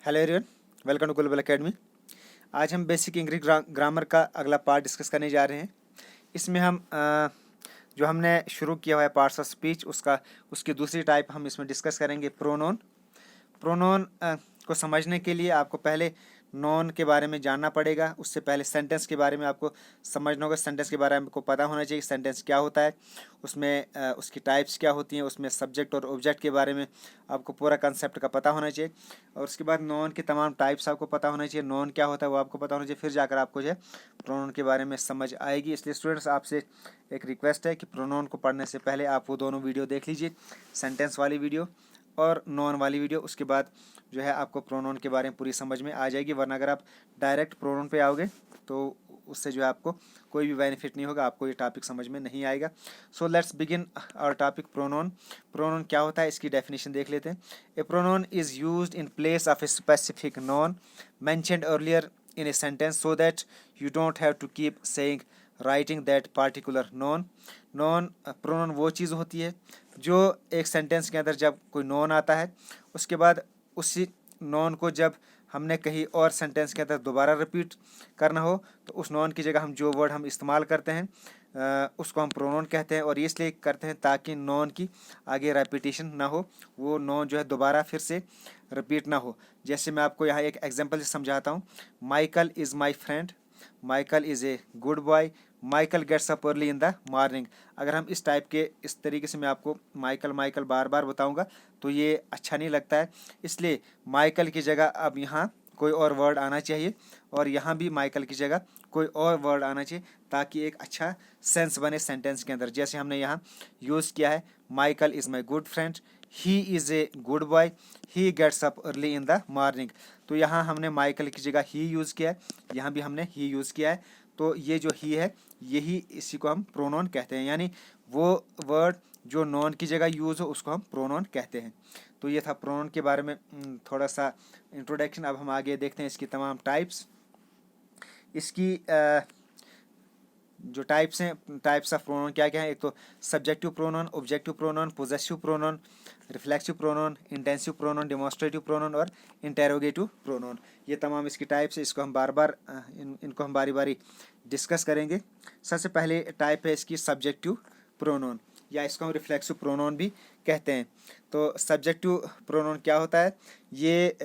Hello everyone, welcome to global academy. आज हम basic English grammar का अगला पार्ट डिस्कस करने जा रहे हैं। इसमें हम जो हमने शुरू किया हुआ है पार्ट्स ऑफ स्पीच उसकी दूसरी टाइप हम इसमें डिस्कस करेंगे, प्रोनोन। प्रोनोन को समझने के लिए आपको पहले नॉन के बारे में जानना पड़ेगा। उससे पहले सेंटेंस के बारे में आपको समझना होगा। सेंटेंस के बारे में आपको पता होना चाहिए सेंटेंस क्या होता है, उसमें उसकी टाइप्स क्या होती हैं, उसमें सब्जेक्ट और ऑब्जेक्ट के बारे में आपको पूरा कंसेप्ट का पता होना चाहिए। और उसके बाद नॉन की तमाम टाइप्स आपको पता होना चाहिए, नॉन क्या होता है वो आपको पता होना चाहिए। फिर जाकर आपको जो है प्रोनोन के बारे में समझ आएगी। इसलिए स्टूडेंट्स, आपसे एक रिक्वेस्ट है कि प्रोनोन को पढ़ने से पहले आप वो दोनों वीडियो देख लीजिए, सेंटेंस वाली वीडियो और नॉन वाली वीडियो। उसके बाद जो है आपको प्रोनोन के बारे में पूरी समझ में आ जाएगी। वरना अगर आप डायरेक्ट प्रोनोन पे आओगे तो उससे जो है आपको कोई भी बेनिफिट नहीं होगा, आपको ये टॉपिक समझ में नहीं आएगा। So let's begin our topic, pronoun. Pronoun क्या होता है, इसकी डेफिनेशन देख लेते हैं। A pronoun is used in place of a specific noun mentioned earlier in a sentence so that you don't have to keep saying writing that particular noun. Noun pronoun वो चीज़ होती है जो एक सेंटेंस के अंदर जब कोई नॉन आता है, उसके बाद उसी नॉन को जब हमने कहीं और सेंटेंस के अंदर दोबारा रिपीट करना हो तो उस नॉन की जगह हम जो वर्ड हम इस्तेमाल करते हैं उसको हम प्रोनोन कहते हैं। और ये इसलिए करते हैं ताकि नॉन की आगे रेपिटेशन ना हो, वो नॉन जो है दोबारा फिर से रिपीट ना हो। जैसे मैं आपको यहाँ एक एग्जांपल से समझाता हूँ। Michael is my friend, Michael is a good boy, Michael gets up early in the morning. अगर हम इस तरीके से मैं आपको माइकल माइकल बार बार बताऊंगा तो ये अच्छा नहीं लगता है। इसलिए माइकल की जगह अब यहाँ कोई और वर्ड आना चाहिए और यहाँ भी माइकल की जगह कोई और वर्ड आना चाहिए ताकि एक अच्छा सेंस बने सेंटेंस के अंदर। जैसे हमने यहाँ यूज़ किया है, Michael is my good friend, he is a good boy, he gets up early in the morning. तो यहाँ हमने माइकल की जगह ही यूज़ किया है, यहाँ भी हमने ही यूज़ किया है। तो ये जो ही है यही इसी को हम प्रोनोन कहते हैं, यानी वो वर्ड जो नॉन की जगह यूज़ हो उसको हम प्रोनोन कहते हैं। तो ये था प्रोनोन के बारे में थोड़ा सा इंट्रोडक्शन। अब हम आगे देखते हैं इसकी तमाम टाइप्स। इसकी जो टाइप्स हैं, टाइप्स ऑफ प्रोनोन क्या क्या है। एक तो subjective pronoun, objective pronoun, possessive pronoun, reflexive pronoun, intensive pronoun, demonstrative pronoun और इंटेरोगेटिव प्रोनोन। ये तमाम इसकी टाइप्स है। इसको हम इनको हम बारी बारी डिस्कस करेंगे। सबसे पहले टाइप है इसकी सब्जेक्टिव प्रोनोन, या इसको हम रिफ्लेक्सिव प्रोनोन भी कहते हैं। तो सब्जेक्टिव प्रोनोन क्या होता है, ये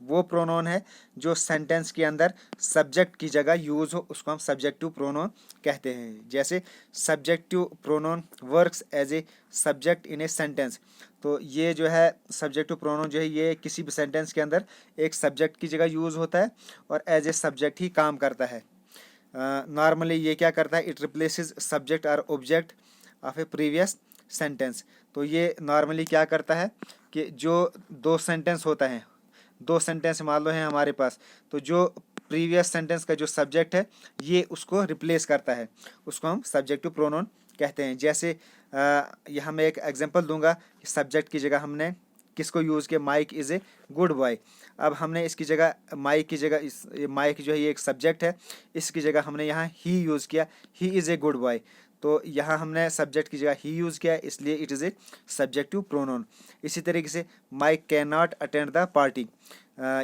वो प्रोनोन है जो सेंटेंस के अंदर सब्जेक्ट की जगह यूज़ हो, उसको हम सब्जेक्टिव प्रोनोन कहते हैं। जैसे subjective pronoun works as a subject in a sentence. तो ये जो है सब्जेक्टिव प्रोनोन जो है ये किसी भी सेंटेंस के अंदर एक सब्जेक्ट की जगह यूज़ होता है और एज ए सब्जेक्ट ही काम करता है। नॉर्मली ये क्या करता है, इट रिप्लेसेस सब्जेक्ट और object of A previous sentence. तो ये नॉर्मली क्या करता है कि जो दो सेंटेंस होता है, दो सेंटेंस मान लो है हमारे पास, तो जो प्रीवियस सेंटेंस का जो सब्जेक्ट है ये उसको रिप्लेस करता है, उसको हम सब्जेक्टिव प्रोनोन कहते हैं। जैसे यहाँ मैं एक एग्जांपल दूंगा कि सब्जेक्ट की जगह हमने किसको यूज़ किया, Mike is a good boy. अब हमने इसकी जगह माइक की जगह माइक जो है ये एक सब्जेक्ट है, इसकी जगह हमने यहाँ ही यूज़ किया, ही इज़ ए गुड बॉय। तो यहाँ हमने सब्जेक्ट की जगह ही यूज़ किया, इसलिए it is a subjective pronoun. इसी तरीके से Mike can not attend the party,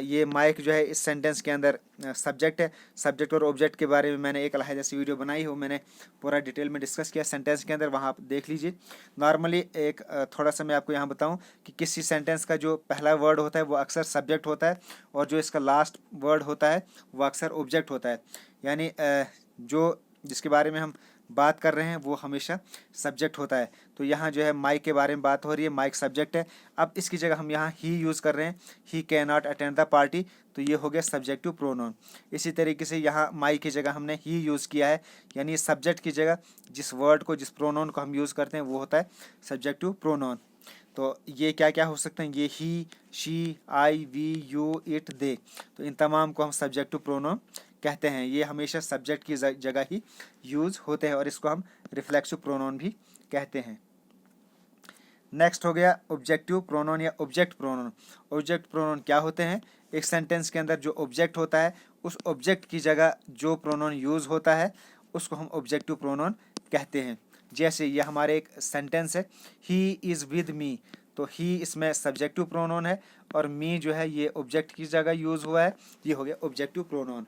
ये माइक जो है इस सेंटेंस के अंदर सब्जेक्ट है। सब्जेक्ट और ऑब्जेक्ट के बारे में मैंने एक अलग सी वीडियो बनाई हो, मैंने पूरा डिटेल में डिस्कस किया सेंटेंस के अंदर, वहाँ आप देख लीजिए। नॉर्मली एक थोड़ा सा मैं आपको यहाँ बताऊँ कि किसी सेंटेंस का जो पहला वर्ड होता है वो अक्सर सब्जेक्ट होता है और जो इसका लास्ट वर्ड होता है वो अक्सर ऑब्जेक्ट होता है। यानी जो जिसके बारे में हम बात कर रहे हैं वो हमेशा सब्जेक्ट होता है। तो यहाँ जो है माइक के बारे में बात हो रही है, माइक सब्जेक्ट है। अब इसकी जगह हम यहाँ ही यूज़ कर रहे हैं, he can not attend the party, तो ये हो गया सब्जेक्टिव प्रोनोन। इसी तरीके से यहाँ माइक की जगह हमने ही यूज़ किया है, यानी सब्जेक्ट की जगह जिस वर्ड को जिस प्रोनोन को हम यूज़ करते हैं वो होता है सब्जेक्टिव प्रोनोन। तो ये क्या क्या हो सकते हैं, ये he, she, I, we, you, it, they. तो इन तमाम को हम सब्जेक्टिव प्रोनोन कहते हैं। ये हमेशा सब्जेक्ट की जगह ही यूज़ होते हैं और इसको हम रिफ्लेक्सिव प्रोनोन भी कहते हैं। नेक्स्ट हो गया ऑब्जेक्टिव प्रोनोन या ऑब्जेक्ट प्रोनोन। ऑब्जेक्ट प्रोनोन क्या होते हैं, एक सेंटेंस के अंदर जो ऑब्जेक्ट होता है उस ऑब्जेक्ट की जगह जो प्रोनोन यूज़ होता है उसको हम ऑब्जेक्टिव प्रोनोन कहते हैं। जैसे ये हमारे एक सेंटेंस है, ही इज़ विद मी, तो ही इसमें सब्जेक्टिव प्रोनोन है, और मी जो है ये ऑब्जेक्ट की जगह यूज़ हुआ है, ये हो गया ऑब्जेक्टिव प्रोनोन।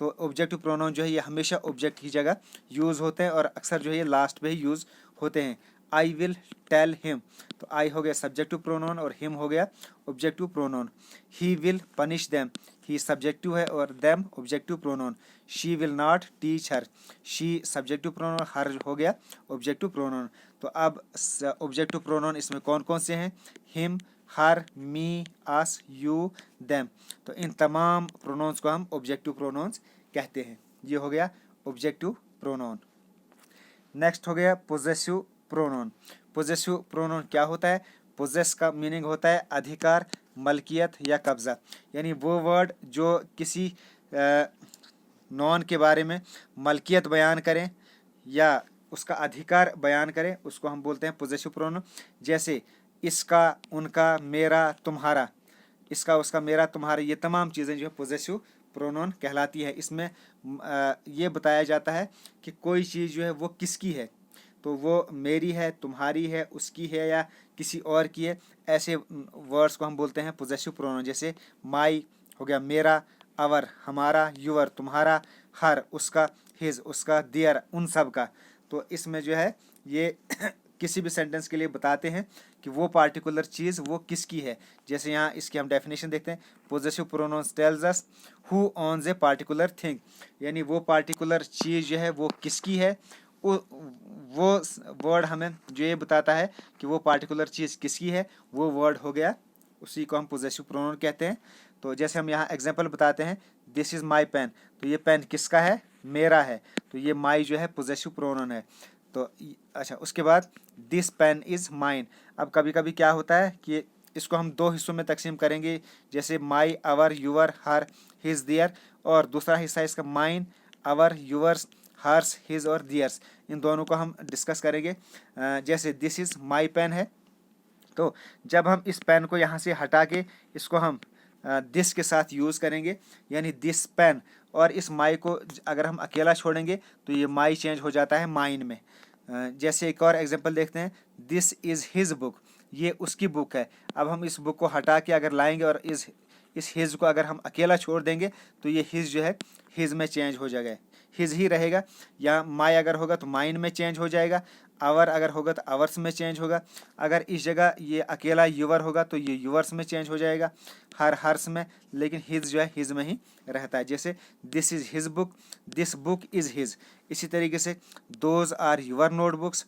तो ऑब्जेक्टिव प्रोनोन जो है ये हमेशा ऑब्जेक्ट की जगह यूज़ होते हैं, और अक्सर जो है ये लास्ट पे ही यूज़ होते हैं। आई विल टेल हिम, तो आई हो गया सब्जेक्टिव प्रोनोन और हिम हो गया objective pronoun. He will punish them, he subjective है और them objective pronoun. She will not teach her, she subjective pronoun, her हो गया ऑब्जेक्टिव प्रोनोन। तो अब ऑब्जेक्टिव प्रोनोन इसमें कौन कौन से हैं? Him, her, me, us, you, them. तो इन तमाम प्रोनोन्स को हम ऑब्जेक्टिव प्रोनोन्स कहते हैं। ये हो गया ऑब्जेक्टिव प्रोनोन। नेक्स्ट हो गया पोजेसिव प्रोनोन। पोजेसिव प्रोनोन क्या होता है? पोजेस का मीनिंग होता है अधिकार, मलकियत या कब्जा। यानी वो वर्ड जो किसी नॉन के बारे में मलकियत बयान करें या उसका अधिकार बयान करें, उसको हम बोलते हैं पोजेसिव प्रोनोन। जैसे इसका, उनका, मेरा, तुम्हारा, इसका, उसका, मेरा, तुम्हारा, ये तमाम चीज़ें जो है पोजेसिव प्रोनोन कहलाती है। इसमें ये बताया जाता है कि कोई चीज़ जो है वो किसकी है, तो वो मेरी है, तुम्हारी है, उसकी है या किसी और की है। ऐसे वर्ड्स को हम बोलते हैं पोजेसिव प्रोनोन। जैसे माई हो गया मेरा, अवर हमारा, यूअर तुम्हारा, हर उसका, हिज उसका, देयर उन सब का। तो इसमें जो है ये किसी भी सेंटेंस के लिए बताते हैं कि वो पार्टिकुलर चीज़ वो किसकी है। जैसे यहाँ इसकी हम डेफिनेशन देखते हैं। Possessive pronouns tells us who owns a particular thing, यानी वो पार्टिकुलर चीज़ जो है वो किसकी है। वो वर्ड हमें जो ये बताता है कि वो पार्टिकुलर चीज़ किसकी है, वो वर्ड हो गया, उसी को हम पोजेसिव प्रोनाउन कहते हैं। तो जैसे हम यहाँ एग्जांपल बताते हैं, दिस इज़ माई पेन, तो ये पेन किसका है? मेरा है। तो ये माई जो है पोजेसिव प्रोनाउन है। तो अच्छा, उसके बाद दिस पेन इज़ माइन। अब कभी कभी क्या होता है कि इसको हम दो हिस्सों में तकसीम करेंगे, जैसे माई, अवर, यूअर, हर, हिज, दियर, और दूसरा हिस्सा इसका माइन, अवर, यूअर्स, हर्स, हिज और दियर्स। इन दोनों को हम डिस्कस करेंगे। जैसे दिस इज़ माई पेन है, तो जब हम इस पेन को यहाँ से हटा के इसको हम दिस के साथ यूज़ करेंगे, यानी दिस पेन, और इस माई को अगर हम अकेला छोड़ेंगे तो ये माई चेंज हो जाता है माइन में। जैसे एक और एग्जांपल देखते हैं, दिस इज़ हिज बुक, ये उसकी बुक है। अब हम इस बुक को हटा के अगर लाएंगे और इस हिज को अगर हम अकेला छोड़ देंगे तो ये हिज जो है हिज में चेंज हो जाएगा, हिज ही रहेगा। या माई अगर होगा तो माइन में चेंज हो जाएगा, आवर अगर होगा तो आवर्स में चेंज होगा। अगर इस जगह ये अकेला यूवर होगा तो ये यूवर्स में चेंज हो जाएगा, हर्स में, लेकिन हिज जो है हिज में ही रहता है। जैसे this is his book, this book is his. इसी तरीके से those are your notebooks,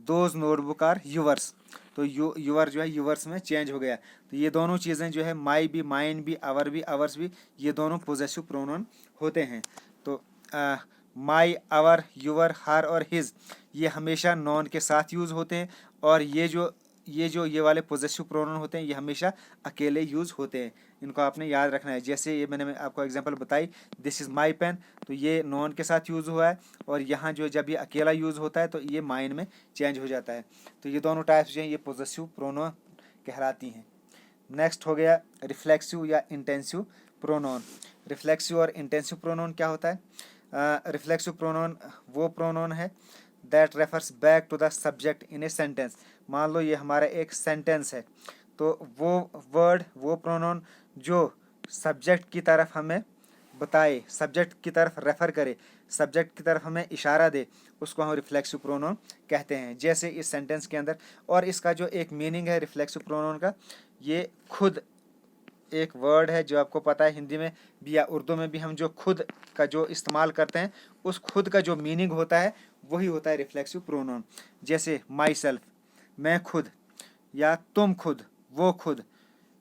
those notebook are yours. तो यूवर जो है यूवर्स में चेंज हो गया। तो ये दोनों चीज़ें जो है माई भी, माइन भी, आवर भी, आवर्स भी, ये दोनों पोजेसिव प्रोनाउन होते हैं। तो माई, आवर, यूवर, हर और हिज ये हमेशा नॉन के साथ यूज़ होते हैं, और ये वाले पोजेसिव प्रोनाउन होते हैं ये हमेशा अकेले यूज़ होते हैं। इनको आपने याद रखना है। जैसे ये मैंने आपको एग्जांपल बताई, दिस इज़ माई पेन, तो ये नॉन के साथ यूज़ हुआ है, और यहाँ जो जब ये अकेला यूज़ होता है तो ये माइन में चेंज हो जाता है। तो ये दोनों टाइप्स जो हैं ये पोजेसिव प्रोनाउन कहलाती हैं। नेक्स्ट हो गया रिफ्लेक्सिव या इंटेंसिव प्रोनाउन। रिफ्लेक्सिव और इंटेंसिव प्रोनाउन क्या होता है? रिफ्लेक्सिव प्रोनाउन वो प्रोनाउन है that refers back to the subject in a sentence. मान लो ये हमारा एक सेंटेंस है, तो वो वर्ड, वो प्रोनाउन जो सब्जेक्ट की तरफ हमें बताए, सब्जेक्ट की तरफ रेफ़र करे, सब्जेक्ट की तरफ हमें इशारा दे, उसको हम रिफ्लेक्सिव प्रोनाउन कहते हैं। जैसे इस सेंटेंस के अंदर, और इसका जो एक मीनिंग है रिफ्लेक्सिव प्रोनाउन का, ये खुद एक वर्ड है जो आपको पता है हिंदी में भी या उर्दू में भी हम जो खुद का जो इस्तेमाल करते हैं, उस खुद का जो मीनिंग होता है वही होता है रिफ्लेक्सिव प्रोनाउन। जैसे माई सेल्फ, मैं खुद, या तुम खुद, वो खुद।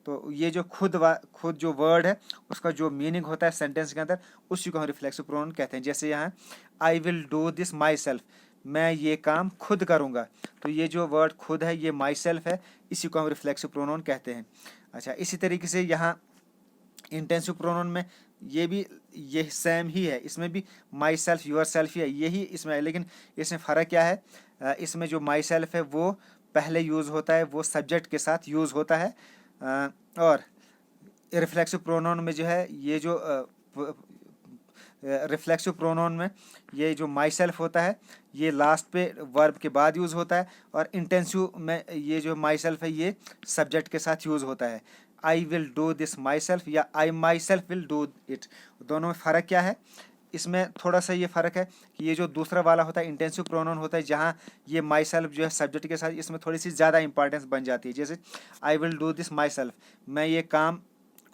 तो ये जो खुद जो वर्ड है उसका जो मीनिंग होता है सेंटेंस के अंदर, उसी को हम रिफ्लेक्सिव प्रोनाउन कहते हैं। जैसे यहाँ आई will do this my self, मैं ये काम खुद करूँगा। तो ये जो वर्ड खुद है ये माई सेल्फ है, इसी को हम रिफ्लेक्सिव प्रोनाउन कहते हैं। अच्छा, इसी तरीके से यहाँ इंटेंसिव प्रोनाउन में ये सेम ही है, इसमें भी माई सेल्फ, यूअर सेल्फ ही है, यही इसमें है। लेकिन इसमें फ़र्क क्या है? इसमें जो माई सेल्फ है वो पहले यूज़ होता है, वो सब्जेक्ट के साथ यूज़ होता है, और रिफ्लेक्सिव प्रोनाउन में जो है ये जो रिफ्लेक्सिव प्रोनाउन में ये जो माई सेल्फ होता है ये लास्ट पे वर्ब के बाद यूज़ होता है, और इंटेंसिव में ये जो माई सेल्फ है ये सब्जेक्ट के साथ यूज़ होता है। I will do this myself या I myself will do it, दोनों में फ़र्क क्या है? इसमें थोड़ा सा ये फ़र्क है कि ये जो दूसरा वाला होता है इंटेंसिव प्रोनाउन होता है, जहाँ ये माई सेल्फ जो है सब्जेक्ट के साथ, इसमें थोड़ी सी ज़्यादा इंपॉर्टेंस बन जाती है। जैसे आई will do this my self, मैं ये काम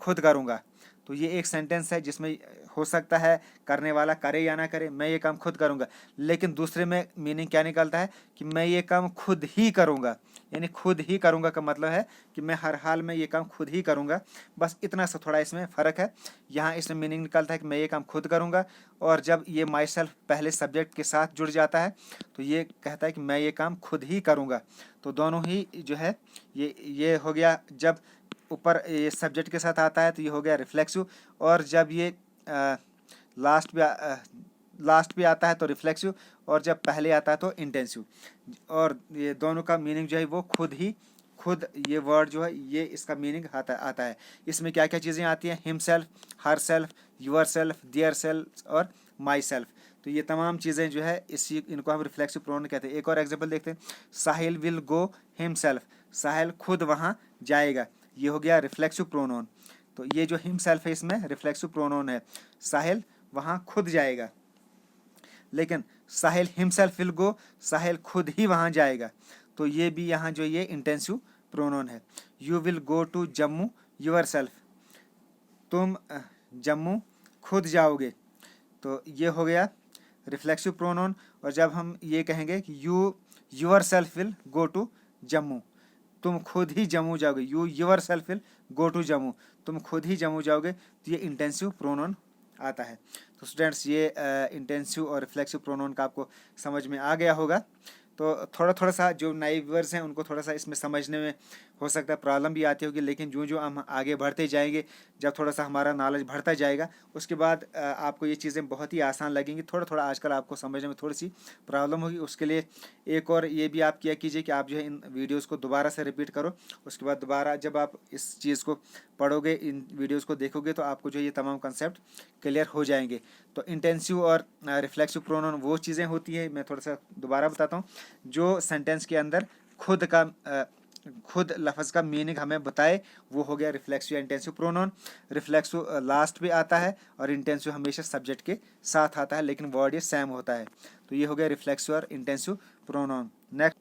खुद करूँगा, तो ये एक सेंटेंस है जिसमें हो सकता है करने वाला करे या ना करे, मैं ये काम खुद करूँगा। लेकिन दूसरे में मीनिंग क्या निकलता है कि मैं ये काम खुद ही करूँगा, यानी खुद ही करूँगा का मतलब है कि मैं हर हाल में ये काम खुद ही करूँगा। बस इतना सा थोड़ा इसमें फ़र्क है। यहाँ इसमें मीनिंग निकलता है कि मैं ये काम खुद करूँगा, और जब ये माई सेल्फ पहले सब्जेक्ट के साथ जुड़ जाता है तो ये कहता है कि मैं ये काम खुद ही करूँगा। तो दोनों ही जो है ये हो गया, जब ऊपर ये सब्जेक्ट के साथ आता है तो ये हो गया रिफ्लेक्सिव, और जब ये लास्ट पे आता है तो रिफ्लेक्सिव, और जब पहले आता है तो इंटेंसिव। और ये दोनों का मीनिंग जो है वो खुद ये वर्ड जो है ये इसका मीनिंग आता है। इसमें क्या क्या चीज़ें आती हैं? Himself, herself, yourself, their self और माई सेल्फ। तो ये तमाम चीज़ें जो है इनको हम रिफ्लेक्सिव प्रोनाउन कहते हैं। एक और एग्जांपल देखते हैं, साहिल विल गो हिम सेल्फ, साहिल खुद वहाँ जाएगा, ये हो गया रिफ्लेक्सिव प्रोनाउन। तो ये जो हिम सेल्फ है इसमें रिफ्लेक्सिव प्रोनाउन है, साहिल वहाँ खुद जाएगा। लेकिन साहिल हिमसेल्फ विल गो, साहिल खुद ही वहाँ जाएगा, तो ये भी यहाँ जो ये इंटेंसिव प्रोनाउन है। You will go to Jammu yourself, तुम जम्मू खुद जाओगे, तो ये हो गया रिफ्लेक्सिव प्रोनाउन। और जब हम ये कहेंगे कि yourself will go to Jammu, तुम खुद ही जम्मू जाओगे, yourself will go to Jammu, तुम खुद ही जम्मू जाओगे, तो ये इंटेंसिव प्रोनाउन आता है। तो स्टूडेंट्स ये इंटेंसिव और रिफ्लेक्सिव प्रोनाउन का आपको समझ में आ गया होगा। तो थोड़ा सा जो नए व्यूअर्स हैं उनको थोड़ा सा इसमें समझने में हो सकता है प्रॉब्लम भी आती होगी, लेकिन जो हम आगे बढ़ते जाएंगे, जब थोड़ा सा हमारा नॉलेज बढ़ता जाएगा उसके बाद आपको ये चीज़ें बहुत ही आसान लगेंगी। थोड़ा आजकल आपको समझने में थोड़ी सी प्रॉब्लम होगी, उसके लिए एक और ये भी आप किया कीजिए कि आप जो है इन वीडियोज़ को दोबारा से रिपीट करो। उसके बाद दोबारा जब आप इस चीज़ को पढ़ोगे, इन वीडियोज़ को देखोगे, तो आपको जो ये तमाम कंसेप्ट क्लियर हो जाएंगे। तो इंटेंसिव और रिफ्लेक्सिव प्रोनाउन वो चीज़ें होती हैं, मैं थोड़ा सा दोबारा बताता हूँ, जो सेंटेंस के अंदर खुद लफ्ज़ का मीनिंग हमें बताए, वो हो गया रिफ्लेक्सिव या इंटेंसिव प्रोनाउन। रिफ्लेक्सिव लास्ट पे आता है और इंटेंसिव हमेशा सब्जेक्ट के साथ आता है, लेकिन वर्ड ये सेम होता है। तो ये हो गया रिफ्लेक्सिव और intensive pronoun. Next,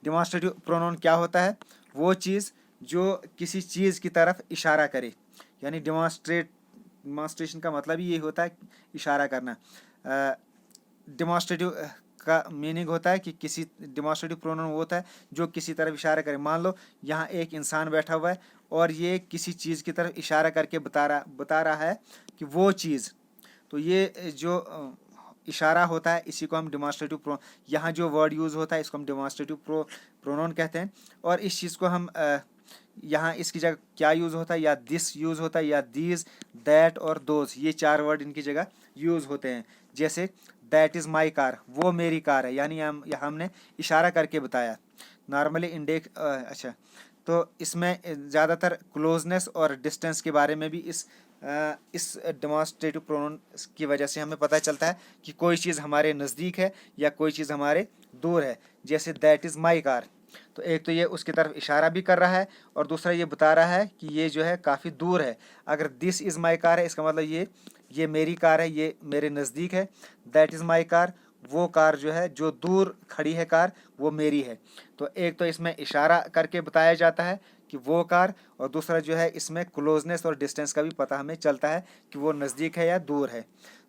demonstrative pronoun क्या होता है? वो चीज़ जो किसी चीज़ की तरफ इशारा करे, यानी डिमॉन्स्ट्रेशन का मतलब ही ये होता है इशारा करना। डिमॉन्स्ट्रेटिव का मीनिंग होता है कि किसी डिमॉन्स्ट्रेटिव प्रोनाउन वो होता है जो किसी तरफ इशारा करे। मान लो यहाँ एक इंसान बैठा हुआ है और ये किसी चीज़ की तरफ इशारा करके बता रहा है कि वो चीज़, तो ये जो इशारा होता है इसी को हम डिमॉन्स्ट्रेटिव यहाँ जो वर्ड यूज़ होता है इसको हम डिमॉन्स्ट्रेटिव प्रोनाउन कहते हैं। और इस चीज़ को हम यहाँ इसकी जगह क्या यूज़ होता है? या दिस यूज़ होता है, या दीज, दैट और दोज, ये 4 वर्ड इनकी जगह यूज़ होते हैं। जैसे दैट इज़ माई कार, वो मेरी कार है, यानी हमने इशारा करके बताया। नॉर्मली अच्छा, तो इसमें ज़्यादातर क्लोजनेस और डिस्टेंस के बारे में भी इस डिमॉन्स्ट्रेटिव प्रोनाउन की वजह से हमें पता चलता है कि कोई चीज़ हमारे नज़दीक है या कोई चीज़ हमारे दूर है। जैसे दैट इज़ माई कार, तो एक तो ये उसकी तरफ इशारा भी कर रहा है और दूसरा ये बता रहा है कि ये जो है काफ़ी दूर है। अगर दिस इज़ माई कार है, इसका मतलब ये मेरी कार है, ये मेरे नज़दीक है। दैट इज़ माई कार, वो कार जो है जो दूर खड़ी है कार, वो मेरी है। तो एक तो इसमें इशारा करके बताया जाता है कि वो कार, और दूसरा जो है इसमें क्लोजनेस और डिस्टेंस का भी पता हमें चलता है कि वो नज़दीक है या दूर है।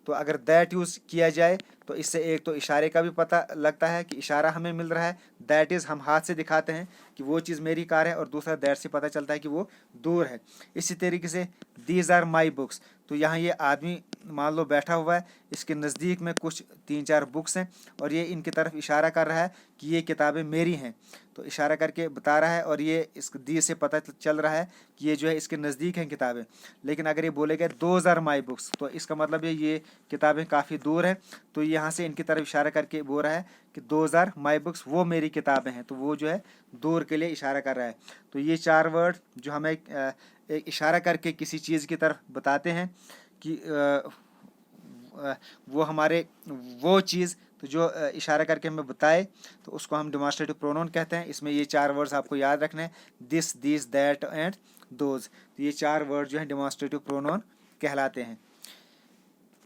तो अगर दैट यूज़ किया जाए तो इससे एक तो इशारे का भी पता लगता है कि इशारा हमें मिल रहा है, दैट इज़ हम हाथ से दिखाते हैं कि वो चीज़ मेरी कार है, और दूसरा दैट से पता चलता है कि वो दूर है। इसी तरीके से दीज आर माई बुक्स, तो यहाँ ये आदमी मान लो बैठा हुआ है, इसके नज़दीक में कुछ 3-4 बुक्स हैं और ये इनकी तरफ इशारा कर रहा है कि ये किताबें मेरी हैं, तो इशारा करके बता रहा है, और ये इस दी से पता चल रहा है कि ये जो है इसके नज़दीक हैं किताबें। लेकिन अगर ये बोलेगा दोज आर माई बुक्स, तो इसका मतलब ये किताबें काफ़ी दूर हैं, तो यहाँ से इनकी तरफ इशारा करके बोल रहा है कि दोज आर माई बुक्स, वो मेरी किताबें हैं, तो वो जो है दूर के लिए इशारा कर रहा है। तो ये 4 वर्ड जो हमें एक इशारा करके किसी चीज़ की तरफ बताते हैं कि वो हमारे वो चीज़ तो जो इशारा करके हमें बताए तो उसको हम डेमोस्ट्रेटिव प्रोनाउन कहते हैं। इसमें ये 4 वर्ड्स आपको याद रखने हैं, this, this, that and those. तो ये 4 वर्ड जो हैं डेमोस्ट्रेटिव प्रोनाउन कहलाते हैं।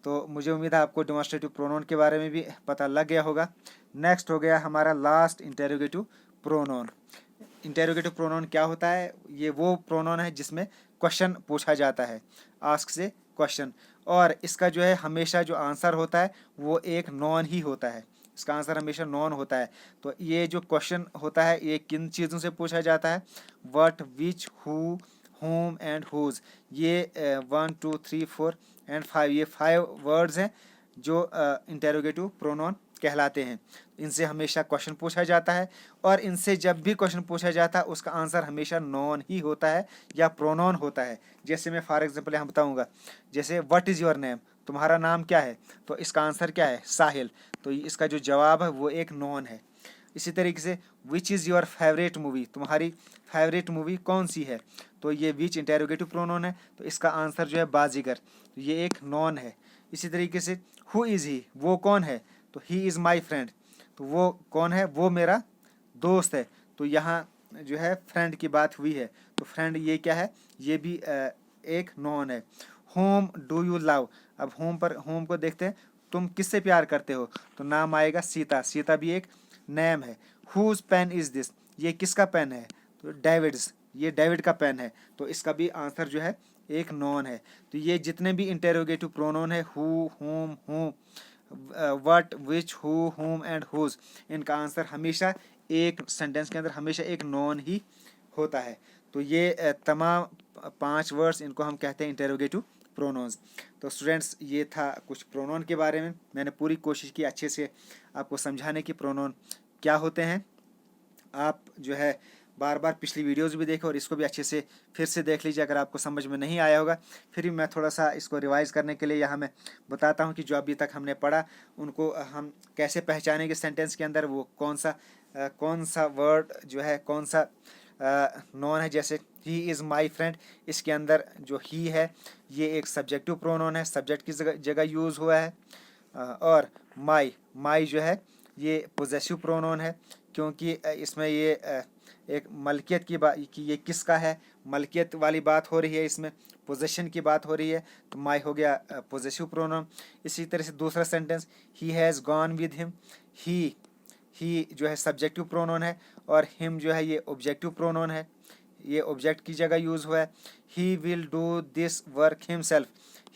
तो मुझे उम्मीद है आपको डेमोस्ट्रेटिव प्रोनाउन के बारे में भी पता लग गया होगा। नेक्स्ट हो गया हमारा last interrogative pronoun. Interrogative pronoun क्या होता है? ये वो प्रोनाउन है जिसमें क्वेश्चन पूछा जाता है, आस्क से क्वेश्चन, और इसका जो है हमेशा जो आंसर होता है वो एक नॉन ही होता है। इसका आंसर हमेशा नॉन होता है। तो ये जो क्वेश्चन होता है ये किन चीज़ों से पूछा जाता है? What, which, who, whom and whose. ये 1 2 3 4 एंड 5, ये 5 वर्ड्स हैं जो इंटेरोगेटिव प्रोनाउन कहलाते हैं। इनसे हमेशा क्वेश्चन पूछा जाता है, और इनसे जब भी क्वेश्चन पूछा जाता है उसका आंसर हमेशा नॉन ही होता है या प्रोनाउन होता है। जैसे मैं फॉर एग्जांपल यहाँ बताऊँगा, जैसे व्हाट इज़ योर नेम, तुम्हारा नाम क्या है? तो इसका आंसर क्या है? साहिल। तो इसका जो जवाब है वो एक नॉन है। इसी तरीके से which is your favourite movie, तुम्हारी फेवरेट मूवी कौन सी है? तो ये विच इंटेरोगेटिव प्रोनाउन है, तो इसका आंसर जो है बाजीगर, तो ये एक नॉन है। इसी तरीके से हु इज़ ही, वो कौन है? तो ही इज़ माई फ्रेंड, तो वो कौन है? वो मेरा दोस्त है। तो यहाँ जो है फ्रेंड की बात हुई है, तो फ्रेंड ये क्या है? ये भी एक नॉन है। होम डू यू लव, अब होम को देखते हैं, तुम किससे प्यार करते हो? तो नाम आएगा सीता, सीता भी एक नेम है। हुज पेन इज़ दिस, ये किसका पेन है? तो डेविड्स, ये डेविड का पेन है। तो इसका भी आंसर जो है एक नॉन है। तो ये जितने भी इंटेरोगेटिव प्रोनाउन है, who, whom, who, what, which, who, whom and whose, इनका आंसर हमेशा एक सेंटेंस के अंदर हमेशा एक नॉन ही होता है। तो ये तमाम 5 वर्ड्स, इनको हम कहते हैं इंटेरोगेटिव प्रोनाउंस। तो स्टूडेंट्स ये था कुछ प्रोनाउन के बारे में। मैंने पूरी कोशिश की अच्छे से आपको समझाने की प्रोनाउन क्या होते हैं। आप जो है बार बार पिछली वीडियोस भी देखें और इसको भी अच्छे से फिर से देख लीजिए अगर आपको समझ में नहीं आया होगा। फिर भी मैं थोड़ा सा इसको रिवाइज करने के लिए यहाँ मैं बताता हूँ कि जो अभी तक हमने पढ़ा उनको हम कैसे पहचानेंगे सेंटेंस के अंदर, वो कौन सा वर्ड जो है कौन सा नॉन है। जैसे ही इज़ माई फ्रेंड, इसके अंदर जो ही है ये एक सब्जेक्टिव प्रोनाउन है, सब्जेक्ट की जगह यूज़ हुआ है। और माई जो है ये पोजेसिव प्रोनाउन है, क्योंकि इसमें ये एक मलकियत की बात कि ये किसका है, मलकियत वाली बात हो रही है, इसमें पोजेशन की बात हो रही है, तो माई हो गया पोजेसिव प्रोनाउन। इसी तरह से दूसरा sentence, he has gone with him, he जो है सब्जेक्टिव प्रोनाउन है, और हिम जो है ये ऑब्जेक्टिव प्रोनाउन है, ये ऑब्जेक्ट की जगह यूज़ हुआ है। He will do this work himself,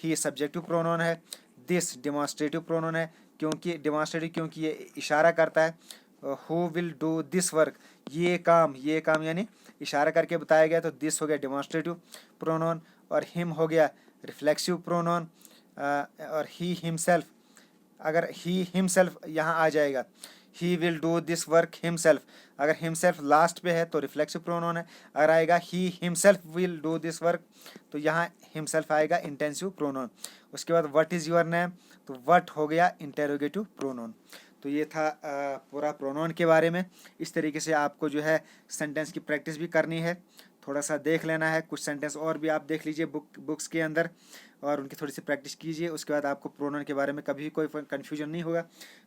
he subjective pronoun है, दिस डेमोस्ट्रेटिव प्रोनाउन है, क्योंकि ये इशारा करता है। Who will do this work, ये काम यानी इशारा करके बताया गया, तो दिस हो गया डेमोस्ट्रेटिव प्रोनाउन, और हिम हो गया रिफ्लेक्सिव प्रोनाउन, और ही हिमसेल्फ, अगर ही हिमसेल्फ यहाँ आ जाएगा, he will do this work himself, अगर हिमसेल्फ लास्ट पे है तो रिफ्लेक्सिव प्रोनाउन है। अगर आएगा he himself will do this work, तो यहाँ हिमसेल्फ आएगा इंटेंसिव प्रोनाउन। उसके बाद व्हाट इज़ योर नेम, तो व्हाट हो गया इंटेरोगेटिव प्रोनाउन। तो ये था पूरा प्रोनाउन के बारे में। इस तरीके से आपको जो है सेंटेंस की प्रैक्टिस भी करनी है, थोड़ा सा देख लेना है, कुछ सेंटेंस और भी आप देख लीजिए बुक्स के अंदर और उनकी थोड़ी सी प्रैक्टिस कीजिए। उसके बाद आपको प्रोनाउन के बारे में कभी कोई कन्फ्यूजन नहीं होगा।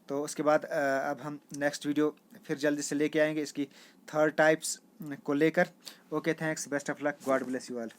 तो उसके बाद अब हम नेक्स्ट वीडियो फिर जल्दी से लेके आएंगे इसकी 3rd टाइप्स को लेकर। Okay, thanks, best of luck, God bless you all.